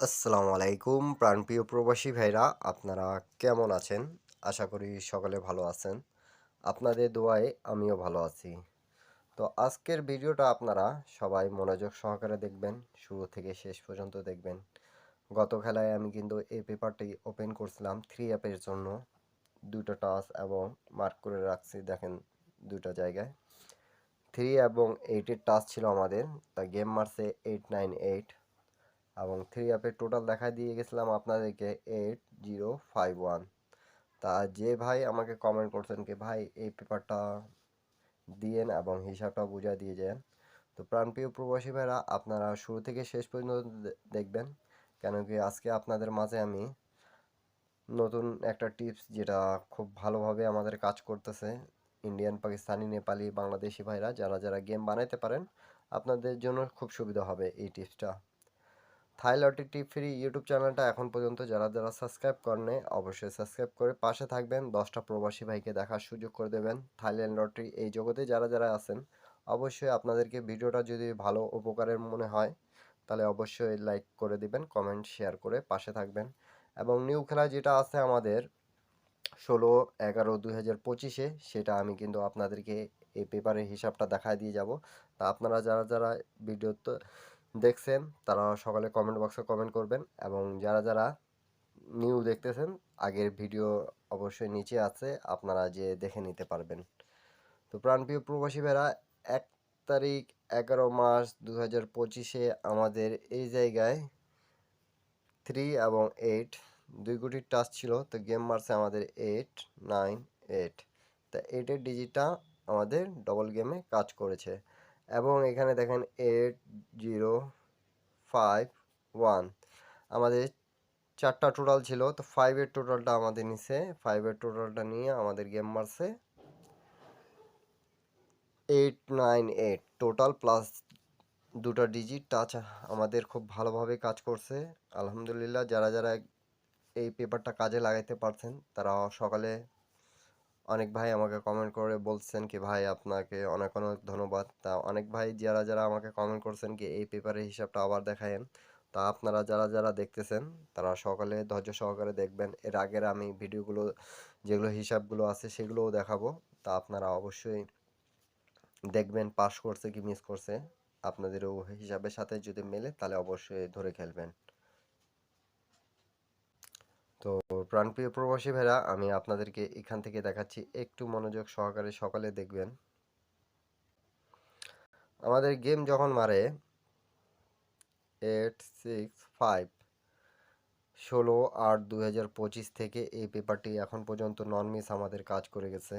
আসসালামু আলাইকুম প্রাণপ্রিয় প্রবাসী ভাইরা, আপনারা কেমন আছেন? আশা করি সকলে ভালো আছেন। আপনাদের দোয়ায় আমিও ভালো আছি। তো আজকের ভিডিওটা আপনারা সবাই মনোযোগ সহকারে দেখবেন, শুরু থেকে শেষ পর্যন্ত দেখবেন। গত খেলায় আমি কিন্তু এই পেপারটি ওপেন করছিলাম 3 অ্যাপের জন্য। দুটো টাচ এবং মার্ক করে রাখছি, দেখেন দুটো জায়গায় 3 এবং 8 এর টাচ ছিল আমাদের। তা গেম মারছে 898 এবং 3 অ্যাপের টোটাল দেখা দিয়ে গেছিলাম আপনাদেরকে 8051। তা যে ভাই আমাকে কমেন্ট করছেন কি ভাই এই পেপারটা দিয়েন এবং হিসাবটা বুঝা দিয়ে যান। তো প্রাণপ্রিয় প্রবাসী ভাইরা, আপনারা শুরু থেকে শেষ পর্যন্ত দেখবেন, কেন কি আজকে আপনাদের মাঝে আমি নতুন একটা টিপস যেটা খুব ভালোভাবে আমাদের কাজ করতেছে। ইন্ডিয়ান, পাকিস্তানি, নেপালি, বাংলাদেশি ভাইরা যারা যারা গেম বানাইতে পারেন, আপনাদের জন্য খুব সুবিধা হবে এই টিপসটা। থাই লটারি টিপ ফ্রি ইউটিউব চ্যানেলটা এখন পর্যন্ত যারা যারা সাবস্ক্রাইব করেনি অবশ্যই সাবস্ক্রাইব করে পাশে থাকবেন। 10টা প্রবাসী ভাইকে দেখার সুযোগ করে দেবেন। থাইল্যান্ড লটারি এই জগতে যারা যারা আছেন, অবশ্যই আপনাদেরকে ভিডিওটা যদি ভালো উপকারের মনে হয় তাহলে অবশ্যই লাইক করে দিবেন, কমেন্ট শেয়ার করে পাশে থাকবেন। এবং নিউ খেলা যেটা আছে আমাদের 16/11/2025, সেটা আমি কিন্তু আপনাদেরকে এই পেপারের হিসাবটা দেখায় দিয়ে যাব। তা আপনারা যারা যারা ভিডিওতে দেখছেন তারা সকালে কমেন্ট বক্সে কমেন্ট করবেন, এবং যারা যারা নিউ দেখতেছেন আগের ভিডিও অবশ্যই নিচে আছে, আপনারা যে দেখে নিতে পারবেন। তো প্রাণপ্রিয় প্রবাসী ভাইরা, 1 তারিখ 11 মাস 2025 আমাদের এই জায়গায় 3 এবং 8 দুই কোটির টাচ ছিল। তো গেম মারছে আমাদের 898। তা 8-এর ডিজিটটা আমাদের ডবল গেমে কাজ করেছে। এবং এখানে দেখেন 8051 আমাদের 4টা টোটাল ছিল। তো 5-এর টোটালটা আমাদের নিচে, 5-এর টোটালটা নিয়ে আমাদের গেম মারছে 898 টোটাল, প্লাস দুটো ডিজিট টাচ আমাদের খুব ভালোভাবে কাজ করছে। আলহামদুলিল্লাহ, যারা যারা এই পেপারটা কাজে লাগাইতে পারছেন তারা সকালে অনেক ভাই আমাকে কমেন্ট করে বলছেন কি ভাই আপনাকে অনেক অনেক ধন্যবাদ। তা অনেক ভাই যারা যারা আমাকে কমেন্ট করছেন কি এই পেপারের হিসাবটা আবার দেখায়েন। তা আপনারা যারা যারা দেখতেছেন তারা সকালে ধৈর্য সহকারে দেখবেন। এর আগের আমি ভিডিওগুলো যেগুলো হিসাবগুলো আছে সেগুলোও দেখাবো। তা আপনারা অবশ্যই দেখবেন পাস করছে কি মিস করছে, আপনাদেরও হিসাবের সাথে যদি মেলে তাহলে অবশ্যই ধরে খেলবেন। তো প্রাণপ্রিয় প্রবাসী ভাইরা, আমি আপনাদেরকে এখান থেকে দেখাচ্ছি, একটু মনোযোগ সহকারে সকালে দেখবেন। আমাদের গেম যখন মারে 865, 16/8/2025 থেকে এই পেপারটি এখন পর্যন্ত নন মিস আমাদের কাজ করে গেছে।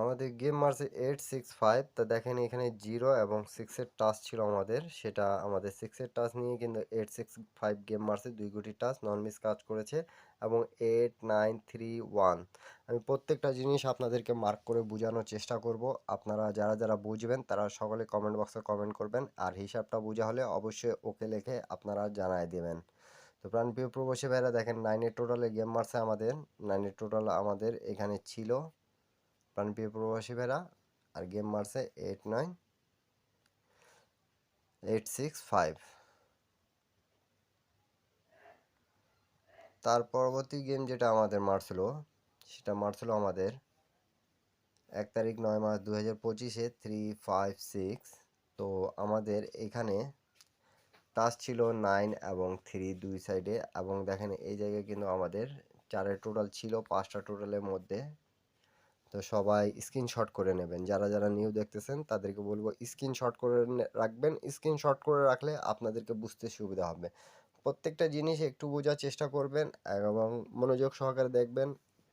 আমাদের গেম মারছে 865। তা দেখেন এখানে 0 এবং 6-এর টাচ ছিল আমাদের, সেটা আমাদের 6-এর টাচ নিয়ে কিন্তু 865 গেম মারছে, 2 কোটি টাচ নন মিস কাজ করেছে। এবং 8931, আমি প্রত্যেকটা জিনিস আপনাদেরকে মার্ক করে বোঝানোর চেষ্টা করব। আপনারা যারা যারা বুঝবেন তারা সকলে কমেন্ট বক্সে কমেন্ট করবেন, আর হিসাবটা বোঝা হলে অবশ্যই ওকে লিখে আপনারা জানায় দেবেন। তো প্রাণপ্রিয় প্রবাসী ভাইরা দেখেন 9-এর টোটালে গেম মারছে আমাদের, 9-এর টোটাল আমাদের এখানে ছিল প্রাণপ্রিয় প্রবাসী ভাইরা, আর গেম মারছে 89865। তার পরবর্তী গেম যেটা আমাদের মারছিল সেটা মারছিল আমাদের 1 তারিখ 9 মাস 2025 356। তো আমাদের এখানে টাচ ছিল 9 এবং 3 দুই সাইডে, এবং দেখেন এই জায়গায় কিন্তু আমাদের 4-এর টোটাল ছিল 5টা টোটালের মধ্যে। তো সবাই স্ক্রিনশট করে নেবেন, যারা যারা নিউ দেখতেছেন তাদেরকে বলবো স্ক্রিনশট করে রাখবেন। স্ক্রিনশট করে রাখলে আপনাদেরকে বুঝতে সুবিধা হবে। প্রত্যেকটা জিনিস একটু বোঝার চেষ্টা করবেন এবং মনোযোগ সহকারে দেখবেন।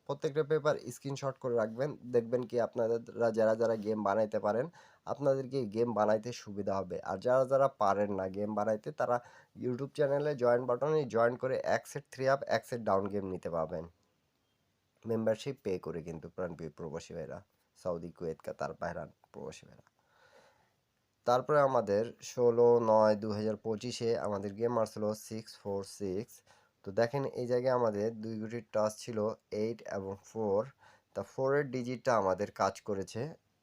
প্রত্যেকটা পেপার স্ক্রিনশট করে রাখবেন, দেখবেন কি আপনারা যারা যারা গেম বানাইতে পারেন আপনাদেরকে গেম বানাইতে সুবিধা হবে। আর যারা যারা পারেন না গেম বানাইতে, তারা ইউটিউব চ্যানেলে জয়েন বাটনে জয়েন করে এক সেট 3 আপ এক সেট ডাউন গেম নিতে পারবেন মেম্বারশিপ পে করে। কিন্তু প্রাণপ্রিয় প্রবাসী ভাইরা, সৌদি, কুয়েত, কাতার, বাহরান প্রবাসী ভাইরা, তারপরে আমাদের 16/9/2025 আমাদের গেম আসলো 646। তো দেখেন এই জায়গায় আমাদের দুই গুটির টাচ ছিল 8 এবং 4। তা 4-এর ডিজিটটা আমাদের কাজ করেছে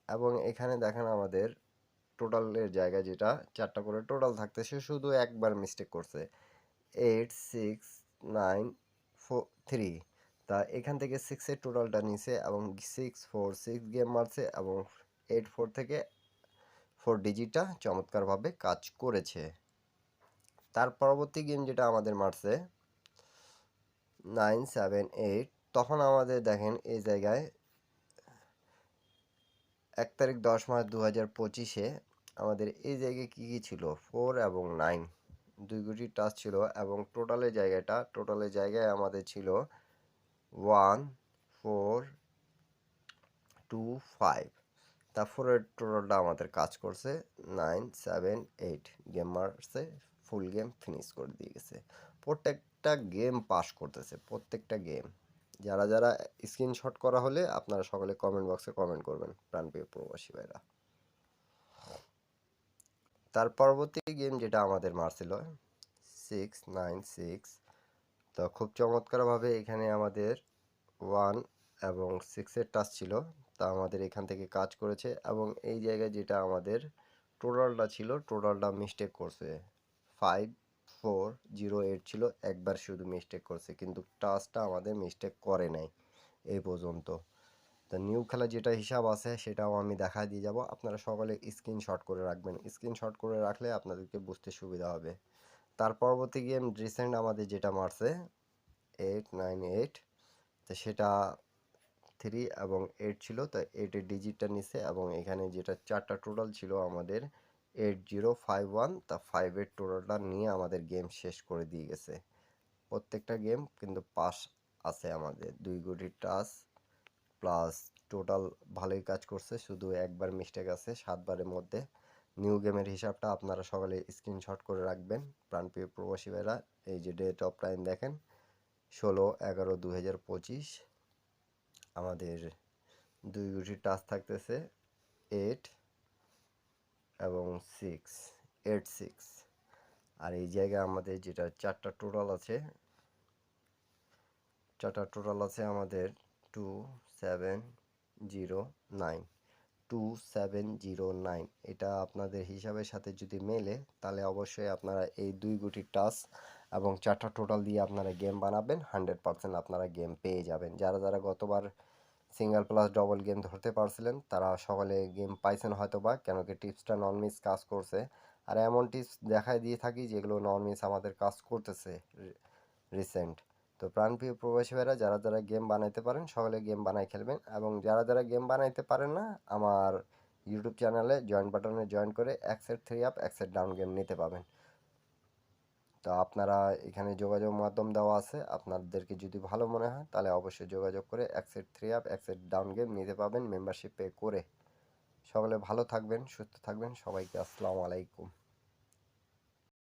এবং এখানে দেখেন আমাদের টোটালের জায়গায় যেটা 4টা করে টোটাল থাকতেছে, শুধু একবার মিস্টেক করছে 8 6 9 4 3। তা এখান থেকে 6-এর টোটালটা নিছে এবং 6 গেম মারছে এবং 8 4 থেকে 4 ডিজিটটা চমৎকারভাবে কাজ করেছে। তার পরবর্তী গেম যেটা আমাদের মারছে 9 7 8, তখন আমাদের দেখেন এই জায়গায় 1 তারিখ 10 মাস 2025-এ আমাদের এই জায়গায় কী কী ছিল, 4 এবং 9 দুই গুটি টাচ ছিল এবং টোটালের জায়গায় আমাদের ছিল 1 4 2 5। তারপরের টোটালটা আমাদের কাজ করছে 9 7 8 গেম মারছে, ফুল গেম ফিনিশ করে দিয়ে গেছে। প্রত্যেকটা গেম পাস করতেছে, প্রত্যেকটা গেম। যারা যারা স্ক্রিনশট করা হলে আপনারা সকলে কমেন্ট বক্সে কমেন্ট করবেন প্রাণপ্রিয় প্রবাসী ভাইরা। তার পরবর্তী গেম যেটা আমাদের মারছিল 6 9 6, তো খুব চমৎকারভাবে এখানে আমাদের 1 এবং 6-এর টাচ ছিল, তা আমাদের এখান থেকে কাজ করেছে এবং এই জায়গায় যেটা আমাদের টোটালটা ছিল টোটালটা মিস্টেক করছে 5 4 0 8 ছিল, একবার শুধু মিস্টেক করছে কিন্তু টাচটা আমাদের মিস্টেক করে নাই এই পর্যন্ত। তো নিউ খেলা যেটা হিসাব আছে সেটাও আমি দেখা দিয়ে যাব, আপনারা সকলে স্ক্রিনশট করে রাখবেন, স্ক্রিনশট করে রাখলে আপনাদেরকে বুঝতে সুবিধা হবে। তার পরবর্তী গেম রিসেন্ট আমাদের যেটা মারছে 8 9 8, তো সেটা 3 এবং 8 ছিল, তো 8-এর ডিজিটটা নিছে এবং এখানে যেটা 4টা টোটাল ছিল আমাদের 8051, তা 5-এর টোটালটা নিয়ে আমাদের গেম শেষ করে দিয়ে গেছে। প্রত্যেকটা গেম কিন্তু পাস আছে আমাদের, 2 গুটি টাচ প্লাস টোটাল ভালোই কাজ করছে, শুধু একবার মিস্টেক আছে 7বারের মধ্যে। নিউ গেমের হিসাবটা আপনারা সকলে স্ক্রিনশট করে রাখবেন প্রাণপ্রিয় প্রবাসী ভাইরা। এই যে ডেট অফ টাইম দেখেন 16/11/2025, আমাদের 2 গুটি টাচ থাকতেছে 8 এবং 6 8 6। আর এই জায়গায় আমাদের যেটা 4টা টোটাল আছে আমাদের 2 7 0 9 2709। এটা আপনাদের হিসাবের সাথে যদি মেলে তাহলে অবশ্যই আপনারা এই 2 গুটি টাচ এবং 4টা টোটাল দিয়ে আপনারা গেম বানাবেন, 100% আপনারা গেম পেয়ে যাবেন। যারা যারা গতবার সিঙ্গেল প্লাস ডবল গেম ধরতে পারছিলেন তারা সকলে গেম পাইছেন হয়তো বা, কেন কি টিপসটা নন মিস কাজ করছে। আর এমন টিপস দেখায় দিয়ে থাকি যেগুলো নন মিস আমাদের কাজ করতেছে রিসেন্ট। তো প্রাণপ্রিয় প্রবাসী ভাইরা যারা যারা গেম বানাইতে পারেন সকলে গেম বানাই খেলবেন এবং যারা যারা গেম বানাইতে পারেন না আমার ইউটিউব চ্যানেলে জয়েন বাটনে জয়েন করে অ্যাক্সেট 3 আপ অ্যাক্সেট ডাউন গেম নিতে পাবেন। তো আপনারা এখানে যোগাযোগ মাধ্যম দেওয়া আছে, আপনাদেরকে যদি ভালো মনে হয় তাহলে অবশ্যই যোগাযোগ করে অ্যাক্সেট 3 আপ অ্যাক্সেট ডাউন গেম নিতে পাবেন মেম্বারশিপ পে করে। সকলে ভালো থাকবেন, সুস্থ থাকবেন, সবাইকে আসসালামু আলাইকুম।